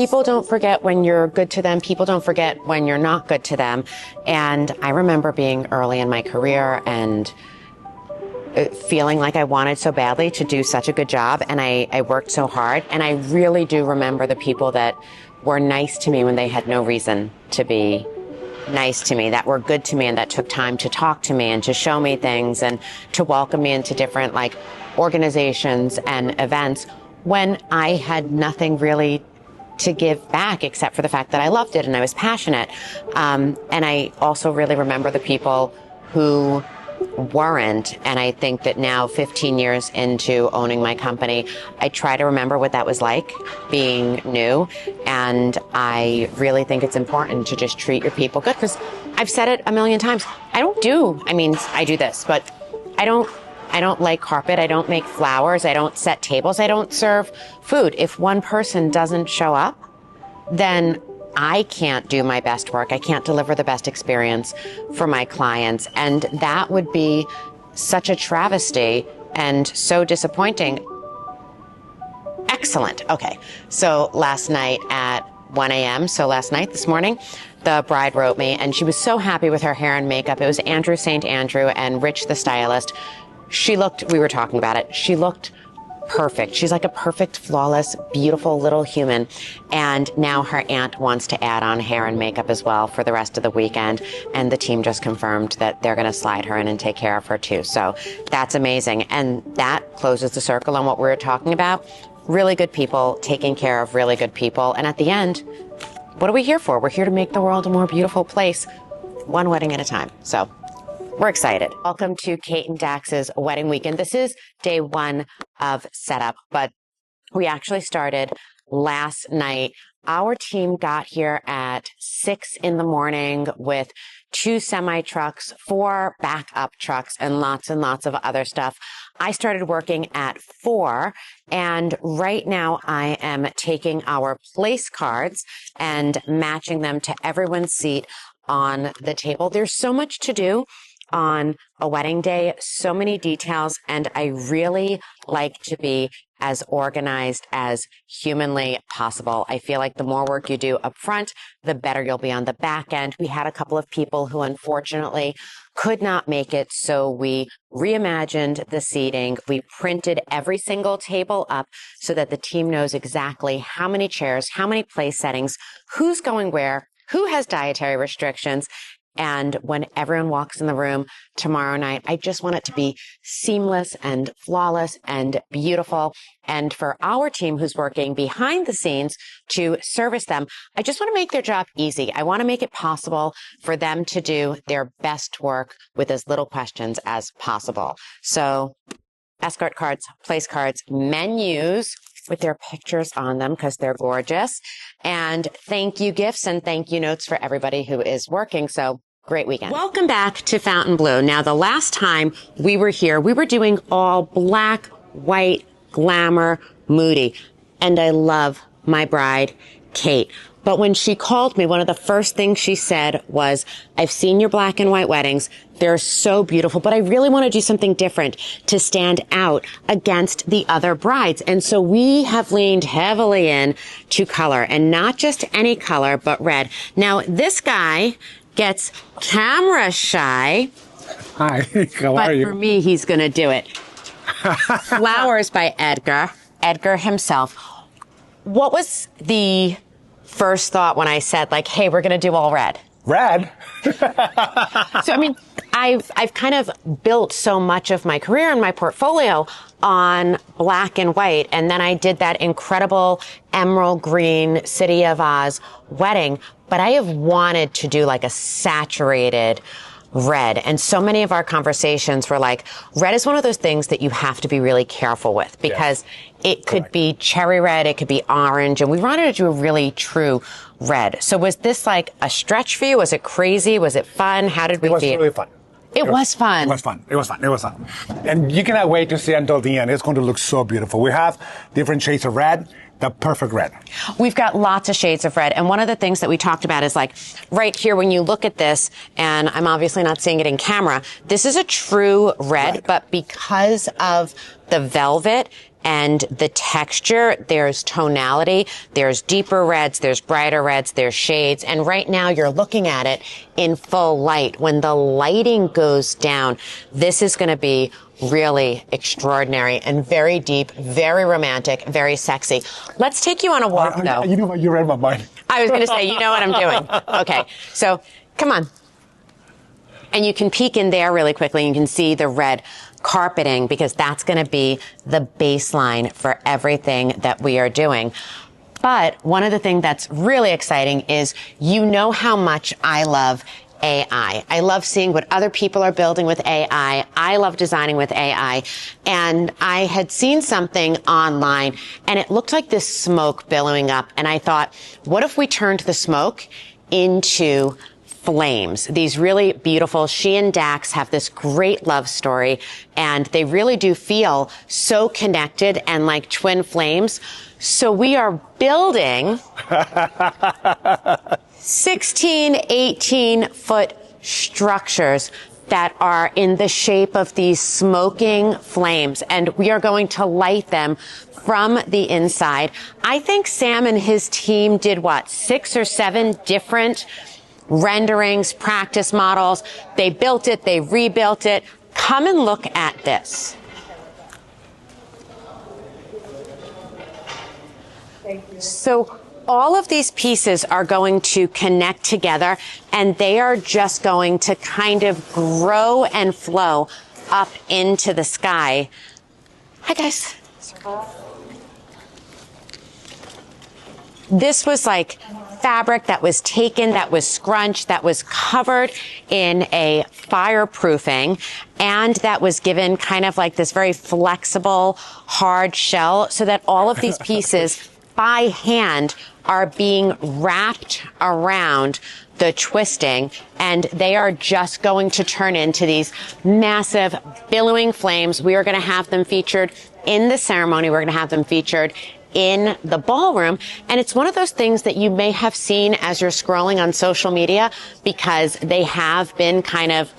People don't forget when you're good to them. People don't forget when you're not good to them. And I remember being early in my career and feeling like I wanted so badly to do such a good job. And I worked so hard. And I really do remember the people that were nice to me when they had no reason to be nice to me, that were good to me and that took time to talk to me and to show me things and to welcome me into different organizations and events when I had nothing really to give back except for the fact that I loved it and I was passionate. And I also really remember the people who weren't. And I think that now, 15 years into owning my company, I try to remember what that was like being new. And I really think it's important to just treat your people good, because I've said it a million times. I do this, but I don't lay carpet. I don't make flowers. I don't set tables. I don't serve food. If one person doesn't show up, then I can't do my best work. I can't deliver the best experience for my clients. And that would be such a travesty and so disappointing. Excellent. Okay. So last night at 1 a.m., this morning, the bride wrote me and she was so happy with her hair and makeup. It was Andrew St. Andrew and Rich the stylist. We were talking about it. She looked perfect. She's like a perfect, flawless, beautiful little human. And now her aunt wants to add on hair and makeup as well for the rest of the weekend. And the team just confirmed that they're going to slide her in and take care of her too. So that's amazing. And that closes the circle on what we were talking about. Really good people taking care of really good people. And at the end, what are we here for? We're here to make the world a more beautiful place, one wedding at a time. So we're excited. Welcome to Kate and Dax's wedding weekend. This is day one of setup, but we actually started last night. Our team got here at 6 in the morning with 2 semi trucks, 4 backup trucks, and lots of other stuff. I started working at 4, and right now I am taking our place cards and matching them to everyone's seat on the table. There's so much to do on a wedding day, so many details, and I really like to be as organized as humanly possible. I feel like the more work you do up front, the better you'll be on the back end. We had a couple of people who unfortunately could not make it, so we reimagined the seating. We printed every single table up so that the team knows exactly how many chairs, how many place settings, who's going where, who has dietary restrictions. And when everyone walks in the room tomorrow night, I just want it to be seamless and flawless and beautiful. And for our team who's working behind the scenes to service them, I just want to make their job easy. I want to make it possible for them to do their best work with as little questions as possible. So escort cards, place cards, menus with their pictures on them because they're gorgeous, and thank you gifts and thank you notes for everybody who is working. So great weekend. Welcome back to Fontainebleau. Now, the last time we were here, we were doing all black, white, glamour, moody, and I love my bride, Kate. But when she called me, one of the first things she said was, I've seen your black and white weddings. They're so beautiful, but I really want to do something different to stand out against the other brides. And so we have leaned heavily in to color, and not just any color, but red. Now, this guy gets camera shy. Hi, how are you? But for me, he's going to do it. Flowers by Edgar. Edgar himself. What was the first thought when I said, hey, we're going to do all red? Red? So, I've kind of built so much of my career and my portfolio on black and white. And then I did that incredible emerald green City of Oz wedding. But I have wanted to do a saturated red. And so many of our conversations were red is one of those things that you have to be really careful with, because it could be cherry red, it could be orange, and we wanted to do a really true red. So was this a stretch for you? Was it crazy? Was it fun? How did we do? It was really fun. It was fun. It was fun. It was fun. It was fun. And you cannot wait to see until the end. It's going to look so beautiful. We have different shades of red. The perfect red. We've got lots of shades of red. And one of the things that we talked about is right here, when you look at this, and I'm obviously not seeing it in camera, this is a true red, but because of the velvet, and the texture, there's tonality, there's deeper reds, there's brighter reds, there's shades. And right now you're looking at it in full light. When the lighting goes down, this is going to be really extraordinary and very deep, very romantic, very sexy. Let's take you on a walk, though. You know what? You read my mind. I was going to say, you know what I'm doing. Okay, so come on. And you can peek in there really quickly. You can see the red carpeting because that's going to be the baseline for everything that we are doing. But one of the things that's really exciting is you know how much I love AI. I love seeing what other people are building with AI. I love designing with AI. And I had seen something online and it looked like this smoke billowing up. And I thought, what if we turned the smoke into flames? These really beautiful, she and Dax have this great love story and they really do feel so connected and like twin flames. So we are building 16, 18-foot structures that are in the shape of these smoking flames, and we are going to light them from the inside. I think Sam and his team did, 6 or 7 different renderings, practice models. They built it, they rebuilt it. Come and look at this. So all of these pieces are going to connect together and they are just going to kind of grow and flow up into the sky. Hi guys. This was like fabric that was taken, that was scrunched, that was covered in a fireproofing, and that was given kind of like this very flexible, hard shell so that all of these pieces by hand are being wrapped around the twisting, and they are just going to turn into these massive billowing flames. We are going to have them featured in the ceremony. We're going to have them featured in the ballroom. And it's one of those things that you may have seen as you're scrolling on social media because they have been kind of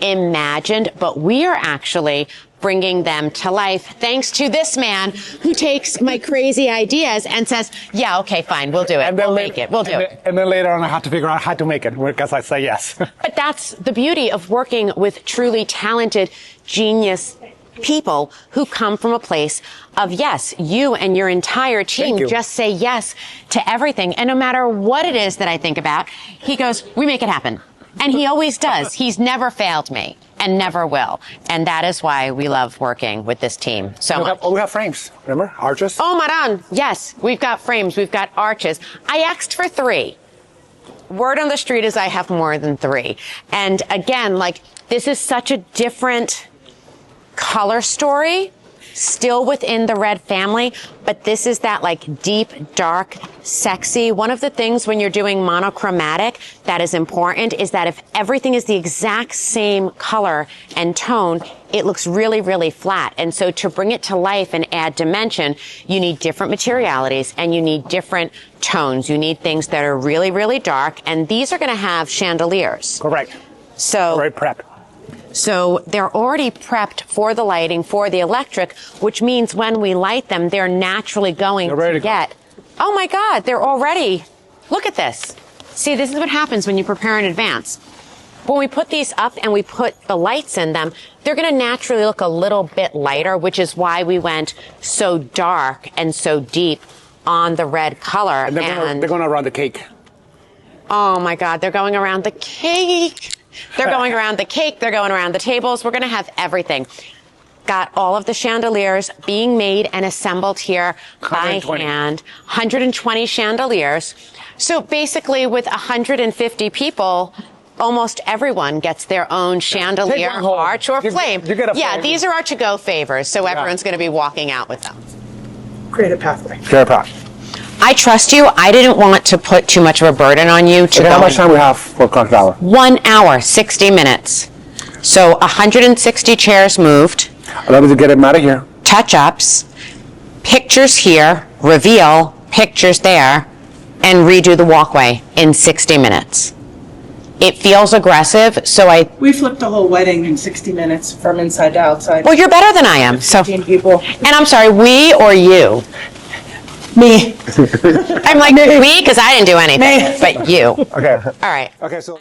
imagined, but we are actually bringing them to life thanks to this man who takes my crazy ideas and says, yeah, okay, fine, we'll do it. We'll make it. We'll do it. And then later on, I have to figure out how to make it because I say yes. But that's the beauty of working with truly talented, genius people who come from a place of yes. You and your entire team just say yes to everything. And no matter what it is that I think about, he goes, we make it happen. And he always does. He's never failed me and never will. And that is why we love working with this team so much. We have frames, remember? Arches? Oh, Maran. Yes, we've got frames. We've got arches. I asked for 3. Word on the street is I have more than 3. And again, like, this is such a different color story, still within the red family, but this is that like deep, dark, sexy. One of the things when you're doing monochromatic that is important is that if everything is the exact same color and tone, it looks really, really flat. And so to bring it to life and add dimension, you need different materialities and you need different tones. You need things that are really, really dark. And these are going to have chandeliers. Correct. So right prep. So they're already prepped for the lighting, for the electric, which means when we light them, they're naturally going to get, oh my God, they're already, look at this. See, this is what happens when you prepare in advance. When we put these up and we put the lights in them, they're going to naturally look a little bit lighter, which is why we went so dark and so deep on the red color. And they're going around the cake. Oh my God, they're going around the cake. They're going around the cake. They're going around the tables. We're going to have everything. Got all of the chandeliers being made and assembled here by hand. 120 chandeliers. So basically with 150 people, almost everyone gets their own chandelier, arch, or flame. You get a flame. These are our to-go favors, so everyone's going to be walking out with them. Create a pathway. Create a path. I trust you. I didn't want to put too much of a burden on you. How much time we have for clock hour? 1 hour, 60 minutes. So 160 chairs moved. Allow me to get him out of here. Touch-ups, pictures here, reveal, pictures there, and redo the walkway in 60 minutes. it feels aggressive. So We flipped the whole wedding in 60 minutes from inside to outside. well, you're better than I am. So, 15 people. and I'm sorry, we or you? Me. I'm like, we, because I didn't do anything, Me. but you. Okay. All right. Okay, so.